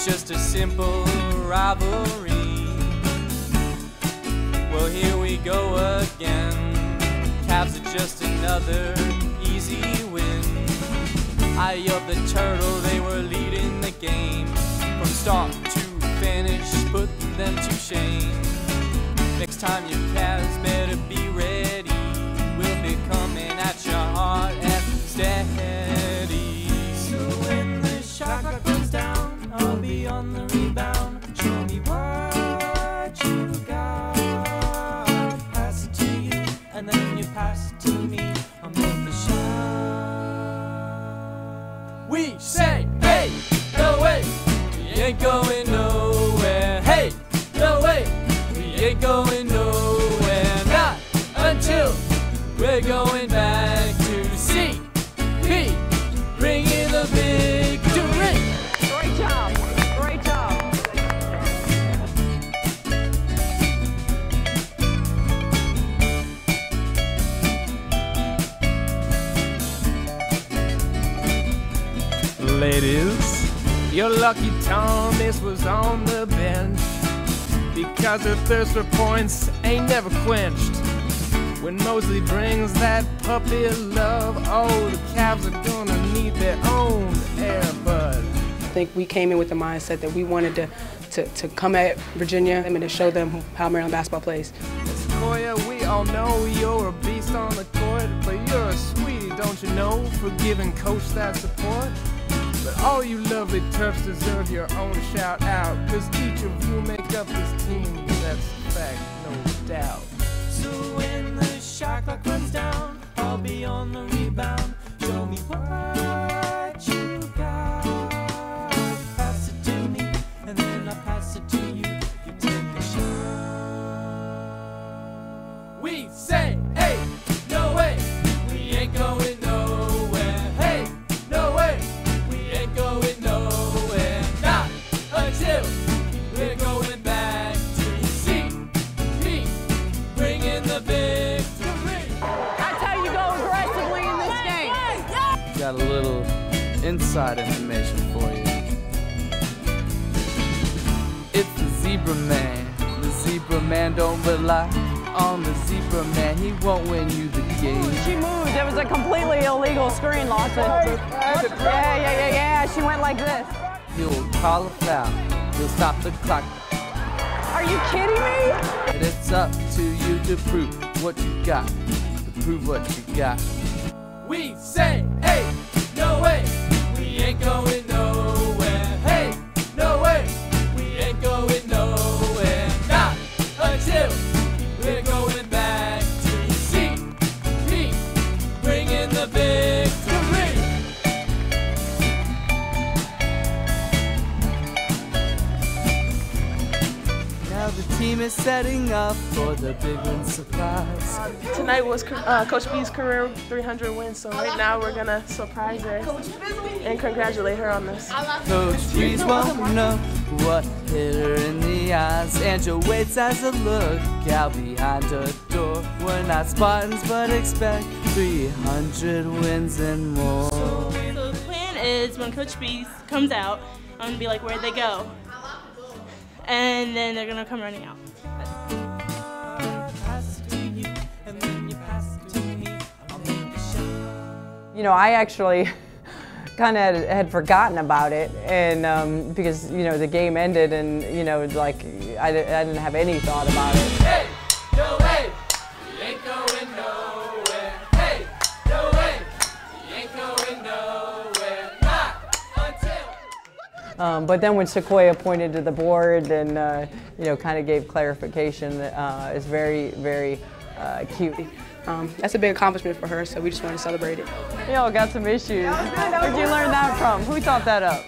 It's just a simple rivalry. Well, here we go again. Cavs are just another easy win. Eye of the turtle, they were leading the game. From start to finish, putting them to shame. Next time your Cavs better be ready. We'll be coming at your heart and steady. So when the shot clock goes down, I'll be on the rebound. Show me what you got. Pass it to you, and then you pass it to me. I'll make the shot. We say, hey, no way, we ain't going nowhere. Hey, no way, we ain't going nowhere. Not until we're going back to CP, bringing the victory. Great job, great job. Ladies, your lucky Thomas was on the bench because her thirst for points ain't never quenched. When Mosley brings that puppy love, oh, the Cavs are gonna need their own Air Bud. I think we came in with the mindset that we wanted to come at Virginia and to show them how Maryland basketball plays. Sequoia, we all know you're a beast on the court, but you're a sweetie, don't you know, for giving Coach that support. But all you lovely Terps deserve your own shout out, cause each of you make up this team, that's a fact, no doubt. So when the shot clock runs down, I'll be on the rebound. Show me what you got. Pass it to me, and then I pass it to you. You take a shot. We say, hey, no way, we ain't going nowhere. Hey, no way, we ain't going nowhere. Not until we're going back to CP, bringing the victory. That's how you go aggressively in this game. Got a little inside information for you. It's the Zebra Man. The Zebra Man don't rely on the Zebra Man. He won't win you the game. She moved. It was a completely illegal screen, Lawson. Yeah. She went like this. He'll call a foul. He'll stop the clock. Are you kidding me? And it's up to you to prove what you got. To prove what you got. We say, hey, no way, we ain't going nowhere. Hey, no way, we ain't going nowhere. Not until we're going back to CP, bringing the victory. Now the team is setting up for the big win surprise. Tonight was Coach B's career 300 wins, so right now we're gonna surprise her and congratulate her on this. Coach Breeze won't know what hit her in the eyes. Angel waits as a lookout behind her door. We're not Spartans, but expect 300 wins and more. So the plan is when Coach B comes out, I'm gonna be like, where'd they go? And then they're gonna come running out. You know, I actually kind of had forgotten about it, and because the game ended, and like I didn't have any thought about it. Hey, no way, we ain't going nowhere. Hey, no way, we ain't going nowhere. Not until. But then when Sequoia pointed to the board and kind of gave clarification, it's very, very cute. That's a big accomplishment for her, so we just want to celebrate it. We all got some issues. Where'd you learn that from? Who thought that up?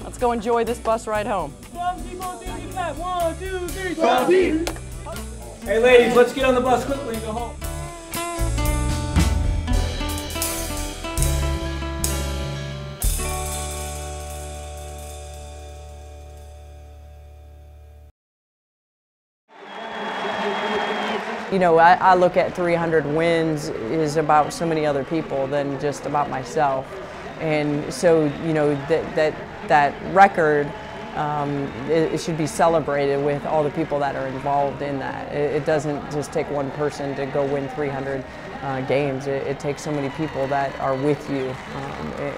Let's go enjoy this bus ride home. 1, 2, 3, 12 deep. Hey ladies, let's get on the bus quickly and go home. you know, I look at 300 wins is about so many other people than just about myself. And so, you know, that record, it should be celebrated with all the people that are involved in that. It doesn't just take one person to go win 300 games. It takes so many people that are with you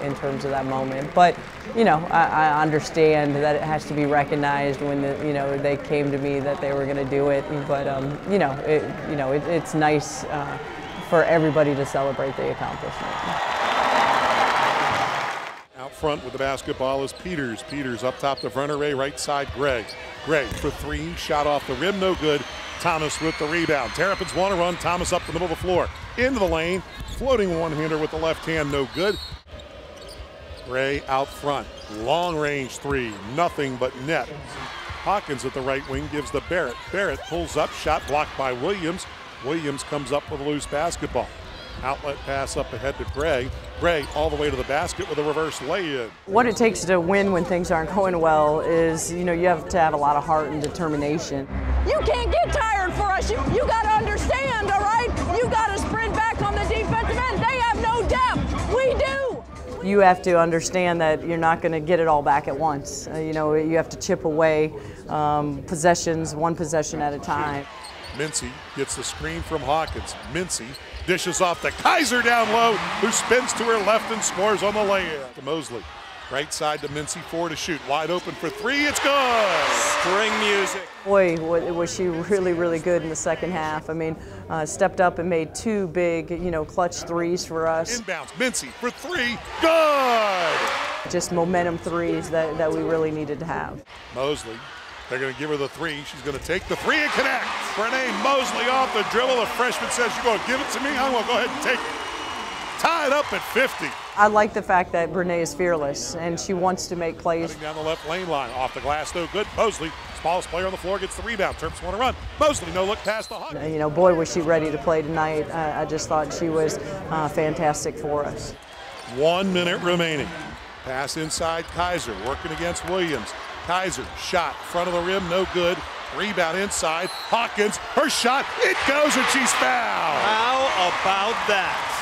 in terms of that moment. But, you know, I understand that it has to be recognized when you know, they came to me that they were going to do it. But you know, it's nice for everybody to celebrate the accomplishment. Out front with the basketball is Peters. Peters up top to front array, right side Gray. Gray for three, shot off the rim, no good. Thomas with the rebound. Terrapins want to run. Thomas up the middle of the floor. Into the lane, floating one-hander with the left hand, no good. Gray out front, long range three, nothing but net. Hawkins at the right wing gives to Barrett. Barrett pulls up, shot blocked by Williams. Williams comes up with a loose basketball. Outlet pass up ahead to Gray. Gray all the way to the basket with a reverse lay-in. What it takes to win when things aren't going well is, you know, you have to have a lot of heart and determination. You can't get tired for us. You got to understand, all right? You got to sprint back on the defensive end. They have no depth. We do. You have to understand that you're not going to get it all back at once. You know, you have to chip away possessions, one possession at a time. Mincy gets the screen from Hawkins. Mincy dishes off to Kaiser down low, who spins to her left and scores on the lay-in. To Mosley. Right side to Mincy, 4 to shoot. Wide open for 3, it's good! String music. Boy, was she really, really good in the second half. I mean, stepped up and made 2 big, you know, clutch threes for us. Inbounds, Mincy for 3, good! Just momentum threes that we really needed to have. Mosley, they're going to give her the 3. She's going to take the 3 and connect. Renee Mosley off the dribble. The freshman says, you're going to give it to me? I'm going to go ahead and take it. Tied up at 50. I like the fact that Renee is fearless and she wants to make plays. Down the left lane line, off the glass, no good. Mosley, smallest player on the floor, gets the rebound. Terps want to run. Mosley, no look past the Hawk. You know, boy, was she ready to play tonight. I just thought she was fantastic for us. 1 minute remaining. Pass inside, Kaiser working against Williams. Kaiser, shot, front of the rim, no good. Rebound inside, Hawkins, her shot, it goes and she's fouled. How about that?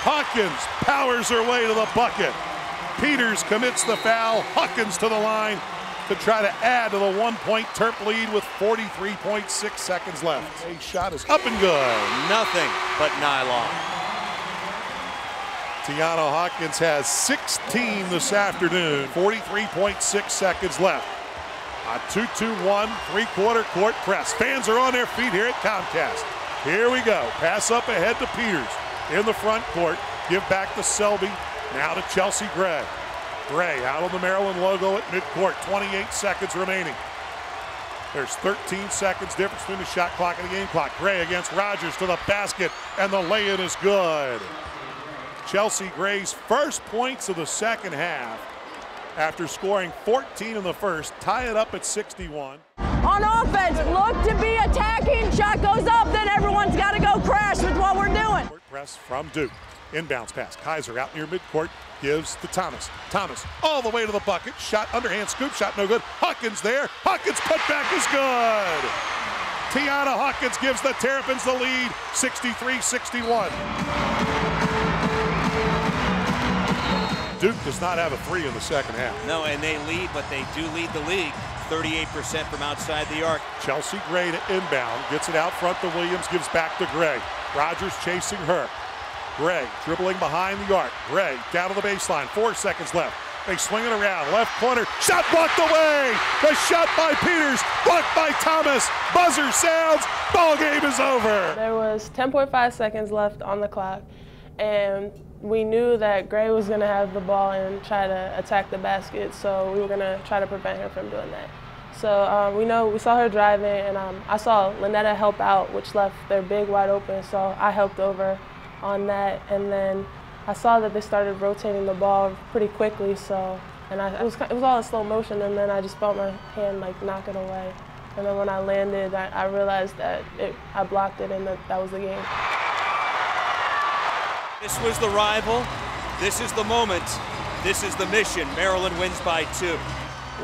Hawkins powers her way to the bucket. Peters commits the foul, Hawkins to the line to try to add to the 1-point Terp lead with 43.6 seconds left. A shot is up and good. Nothing but nylon. Tiana Hawkins has 16 this afternoon, 43.6 seconds left. A 2-2-1, 3-quarter court press. Fans are on their feet here at Comcast. Here we go. Pass up ahead to Peters in the front court. Give back to Selby. Now to Chelsea Gray. Gray out on the Maryland logo at midcourt. 28 seconds remaining. There's 13 seconds difference between the shot clock and the game clock. Gray against Rogers to the basket, and the lay-in is good. Chelsea Gray's first points of the second half after scoring 14 in the first, tie it up at 61. On offense, look to be attacking. Shot goes up, then everyone's got to go crash with what we're doing. Press from Duke. Inbounds pass. Kaiser out near midcourt, gives to Thomas. Thomas all the way to the bucket. Shot, underhand scoop shot, no good. Hawkins there. Hawkins putback is good. Tiana Hawkins gives the Terrapins the lead, 63-61. Duke does not have a 3 in the second half. No, and they lead, but they do lead the league. 38% from outside the arc. Chelsea Gray to inbound, gets it out front to Williams, gives back to Gray. Rogers chasing her. Gray dribbling behind the arc. Gray down to the baseline, 4 seconds left. They swing it around, left corner, shot blocked away! The shot by Peters, blocked by Thomas. Buzzer sounds, ball game is over. There was 10.5 seconds left on the clock, and we knew that Gray was going to have the ball and try to attack the basket, so we were going to try to prevent her from doing that. So we saw her driving, and I saw Lynetta help out, which left their big wide open, so I helped over on that. And then I saw that they started rotating the ball pretty quickly, and it was all in slow motion, and then I just felt my hand like knock it away. And then when I landed, I realized that I blocked it, and that was the game. This was the rival. This is the moment. This is the mission. Maryland wins by 2.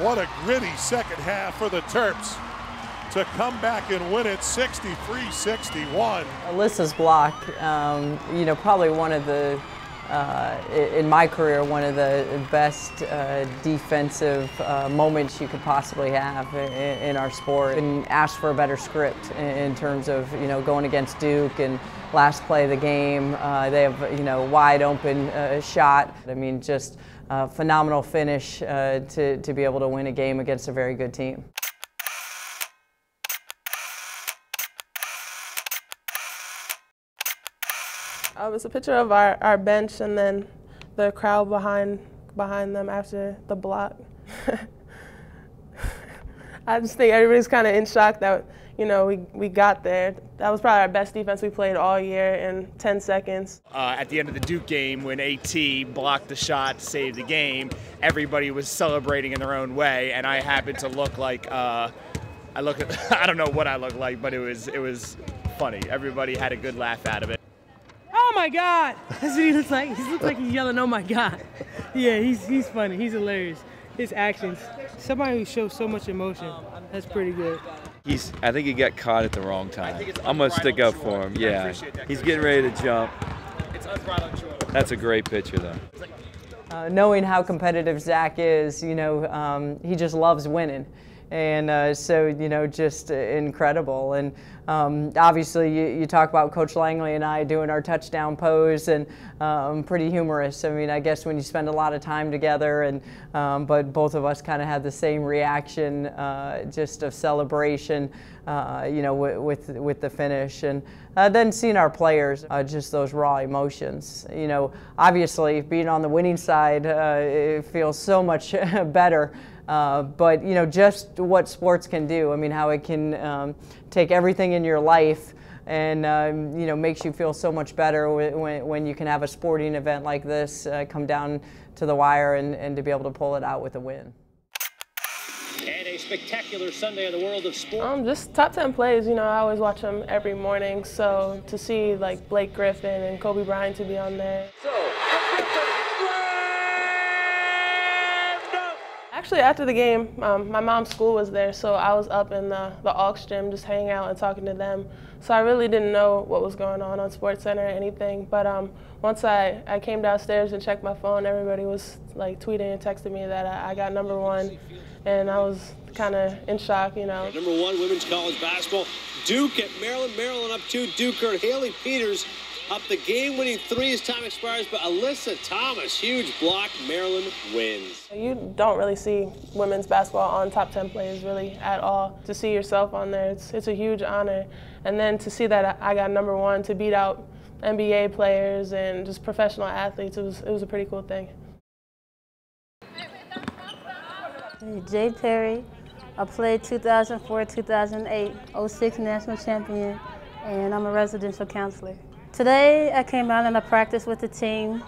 What a gritty second half for the Terps. to come back and win it 63-61. Alyssa's block, you know, probably one of the, in my career, one of the best defensive moments you could possibly have in our sport. And ask for a better script in terms of, you know, going against Duke and last play of the game. They have, you know, wide open shot. I mean, just a phenomenal finish to be able to win a game against a very good team. It's a picture of our bench and then the crowd behind them after the block. I just think everybody's kind of in shock that, you know, we got there. That was probably our best defense we played all year in 10 seconds. At the end of the Duke game, when AT blocked the shot to save the game, everybody was celebrating in their own way, and I happened to look like, I don't know what I looked like, but it was funny. Everybody had a good laugh out of it. Oh my God! That's what he looks like. He looks like he's yelling, "Oh my God!" Yeah, he's funny. He's hilarious. His actions. Somebody who shows so much emotion. That's pretty good. I think he got caught at the wrong time. I'm gonna stick up for him. Yeah, he's getting ready to jump. That's a great picture, though. Knowing how competitive Zach is, you know, he just loves winning. And so, you know, just incredible. And obviously you talk about Coach Langley and I doing our touchdown pose, and pretty humorous. I mean, I guess when you spend a lot of time together, and but both of us kind of had the same reaction, just of celebration, you know, with the finish. And then seeing our players, just those raw emotions. You know, obviously being on the winning side, it feels so much better. But, you know, just what sports can do. I mean, how it can take everything in your life and, you know, makes you feel so much better when you can have a sporting event like this come down to the wire and to be able to pull it out with a win. And a spectacular Sunday in the world of sport. Just top 10 plays, you know, I always watch them every morning. So to see, like, Blake Griffin and Kobe Bryant to be on there. Actually, after the game, my mom's school was there, so I was up in the aux gym just hanging out and talking to them. So I really didn't know what was going on SportsCenter or anything. But once I came downstairs and checked my phone, everybody was like tweeting and texting me that I got #1, and I was kind of in shock, you know. #1 women's college basketball. Duke at Maryland. Maryland up 2. Duke or Haley Peters up the game-winning 3 as time expires, but Alyssa Thomas, huge block, Maryland wins. You don't really see women's basketball on top 10 plays really at all. To see yourself on there, it's a huge honor. And then to see that I got #1, to beat out NBA players and just professional athletes, it was a pretty cool thing. Jay Perry, I played 2004, 2008, 06 national champion, and I'm a residential counselor. Today, I came out and I practiced with the team.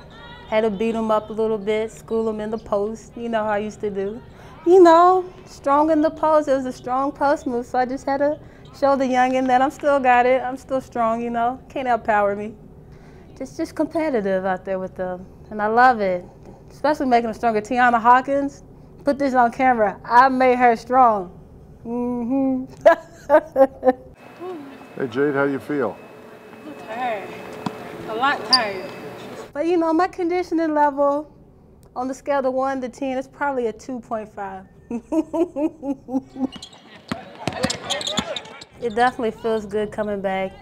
Had to beat them up a little bit, school them in the post. You know how I used to do. You know, strong in the post. It was a strong post move, so I just had to show the youngin' that I'm still got it. I'm still strong, you know. Can't outpower me. Just competitive out there with them, and I love it. Especially making a stronger Tiana Hawkins. Put this on camera. I made her strong. Hey, Jade, how you feel? Tired. A lot tired. But you know, my conditioning level on the scale of 1 to 10 is probably a 2.5. It definitely feels good coming back.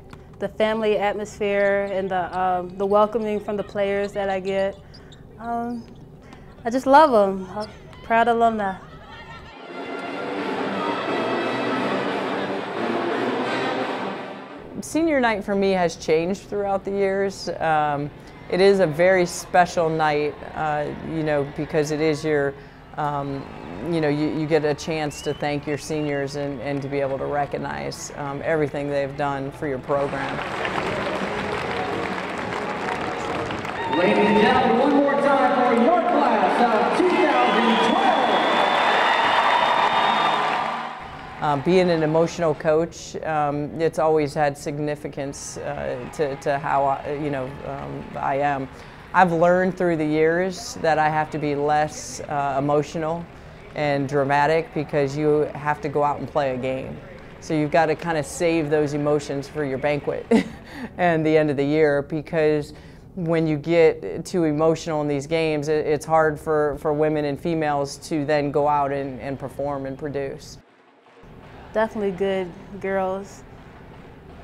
The family atmosphere and the welcoming from the players that I get. I just love them. Proud alumni. Senior night for me has changed throughout the years. It is a very special night, you know, because it is your, you know, you get a chance to thank your seniors and to be able to recognize everything they've done for your program. Ladies and gentlemen, one more time for your class of 2012. Being an emotional coach, it's always had significance to how I am. I've learned through the years that I have to be less emotional and dramatic because you have to go out and play a game. So you've got to kind of save those emotions for your banquet and the end of the year, because when you get too emotional in these games, it's hard for women and females to then go out and perform and produce. Definitely good girls.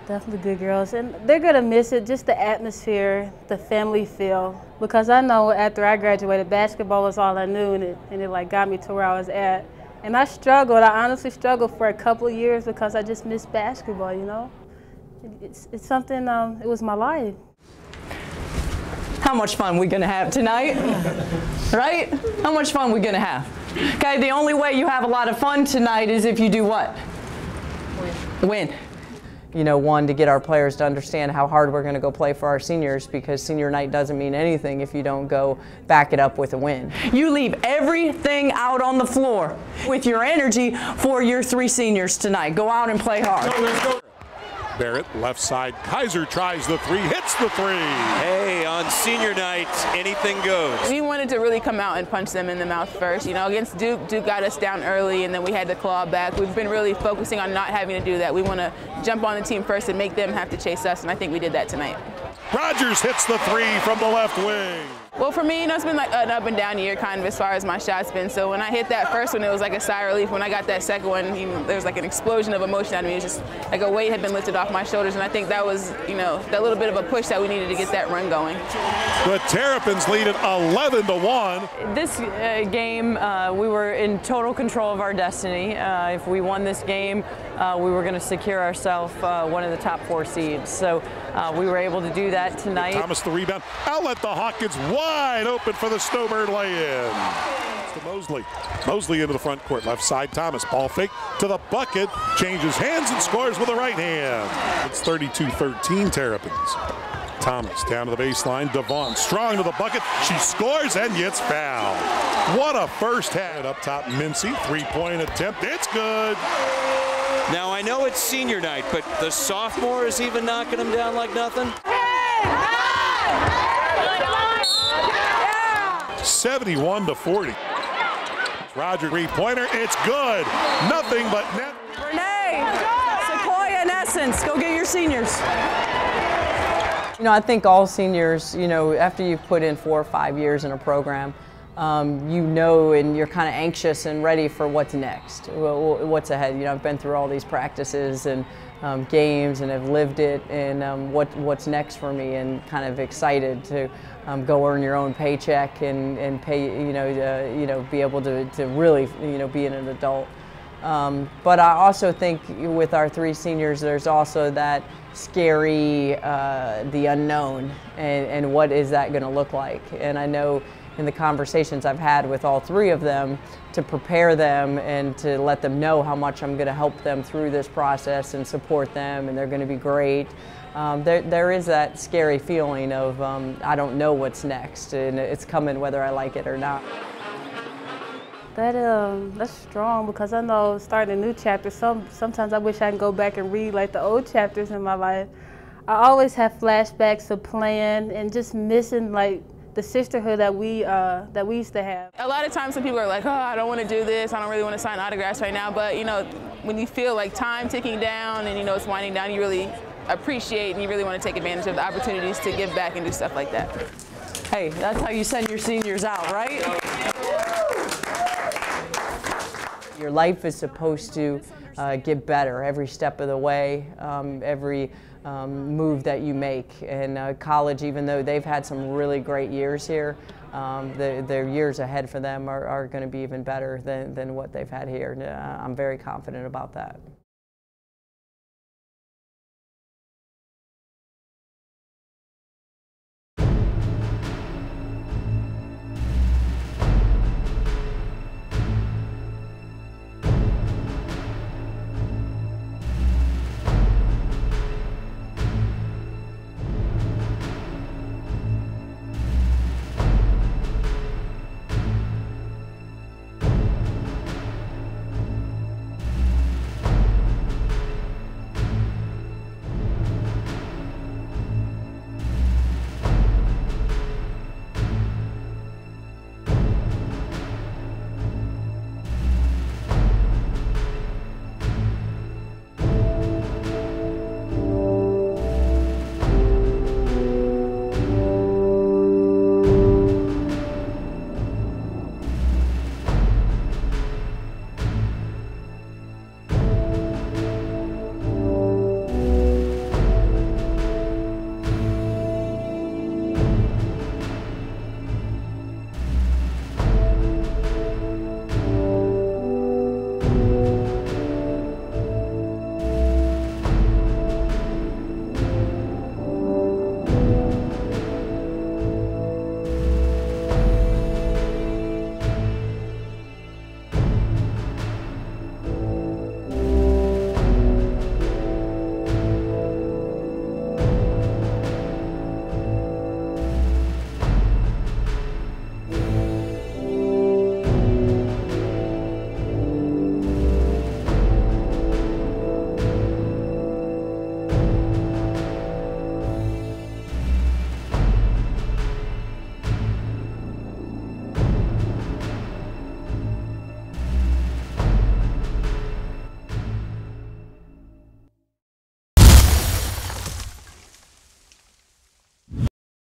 Definitely good girls. And they're going to miss it, just the atmosphere, the family feel. Because I know after I graduated, basketball was all I knew, and it like got me to where I was at. And I struggled. I honestly struggled for a couple of years because I just missed basketball, you know? It's something, it was my life. How much fun we gonna have tonight? Right? How much fun we gonna have? Okay, the only way you have a lot of fun tonight is if you do what? Win. You know, one, to get our players to understand how hard we're going to go play for our seniors, because senior night doesn't mean anything if you don't go back it up with a win. You leave everything out on the floor with your energy for your 3 seniors tonight. Go out and play hard. Barrett, left side. Kaiser tries the 3, hits the 3. Hey, on senior night, anything goes. We wanted to really come out and punch them in the mouth first. You know, against Duke, Duke got us down early, and then we had to claw back. We've been really focusing on not having to do that. We want to jump on the team first and make them have to chase us, and I think we did that tonight. Rogers hits the 3 from the left wing. Well, for me, you know, it's been like an up and down year kind of as far as my shot's been. So when I hit that first one, it was like a sigh of relief. When I got that second one, there was like an explosion of emotion out of me. It was just like a weight had been lifted off my shoulders, and I think that was, you know, that little bit of a push that we needed to get that run going. The Terrapins lead it 11-1. This game, we were in total control of our destiny. If we won this game, we were going to secure ourselves one of the top 4 seeds. So we were able to do that tonight. Thomas the rebound. Outlet the Hawkins wide open for the Snowbird lay-in. To Mosley. Mosley into the front court. Left side Thomas. Ball fake to the bucket. Changes hands and scores with the right hand. It's 32-13 Terrapins. Thomas down to the baseline. Devon strong to the bucket. She scores and gets fouled. What a first half. Up top Mincy. 3-point attempt. It's good. Now, I know it's senior night, but the sophomore is even knocking them down like nothing. 71-40. Roger, 3-pointer. It's good. Nothing but net. Renee, Sequoia in essence, go get your seniors. You know, I think all seniors, you know, after you've put in 4 or 5 years in a program, you know, and you're kind of anxious and ready for what's next, what's ahead. You know, I've been through all these practices and games and have lived it, and what's next for me, and kind of excited to go earn your own paycheck and pay, you know, be able to really, you know, be an adult. But I also think with our 3 seniors, there's also that scary, the unknown, and what is that going to look like. And I know in the conversations I've had with all 3 of them, to prepare them and to let them know how much I'm going to help them through this process and support them, and they're going to be great. There is that scary feeling of I don't know what's next, and it's coming whether I like it or not. That's strong, because I know starting a new chapter, sometimes I wish I can go back and read like the old chapters in my life. I always have flashbacks of playing and just missing like the sisterhood that we used to have. A lot of times when people are like, oh, I don't want to do this, I don't really want to sign autographs right now, but you know, when you feel like time ticking down and you know it's winding down, you really appreciate and you really want to take advantage of the opportunities to give back and do stuff like that. Hey, that's how you send your seniors out, right? Your life is supposed to get better every step of the way, every move that you make. And college, even though they've had some really great years here, their years ahead for them are going to be even better than what they've had here. I'm very confident about that.